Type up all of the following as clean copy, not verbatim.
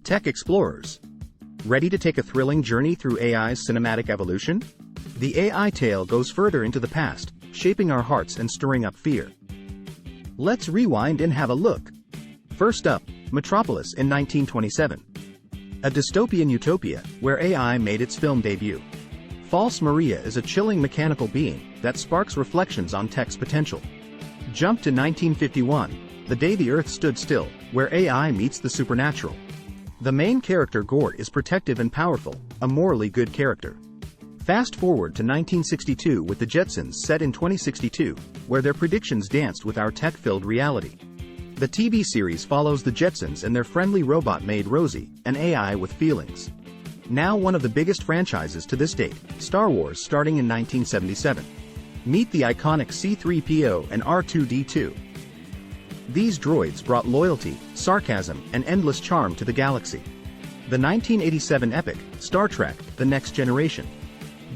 Tech explorers. Ready to take a thrilling journey through AI's cinematic evolution? The AI tale goes further into the past, shaping our hearts and stirring up fear. Let's rewind and have a look. First up, Metropolis in 1927. A dystopian utopia where AI made its film debut. False Maria is a chilling mechanical being that sparks reflections on tech's potential. Jump to 1951, The Day the Earth Stood Still, where AI meets the supernatural. The main character Gort is protective and powerful, a morally good character. Fast forward to 1962 with the Jetsons set in 2062, where their predictions danced with our tech-filled reality. The TV series follows the Jetsons and their friendly robot maid Rosie, an AI with feelings. Now one of the biggest franchises to this date, Star Wars starting in 1977. Meet the iconic C-3PO and R2-D2. These droids brought loyalty, sarcasm, and endless charm to the galaxy. The 1987 epic, Star Trek: The Next Generation.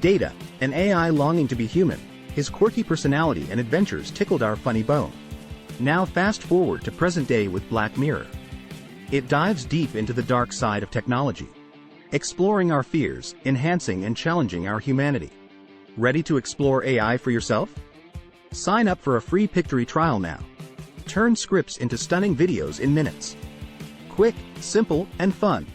Data, an AI longing to be human, his quirky personality and adventures tickled our funny bone. Now fast forward to present day with Black Mirror. It dives deep into the dark side of technology, exploring our fears, enhancing and challenging our humanity. Ready to explore AI for yourself? Sign up for a free Pictory trial now. Turn scripts into stunning videos in minutes. Quick, simple, and fun.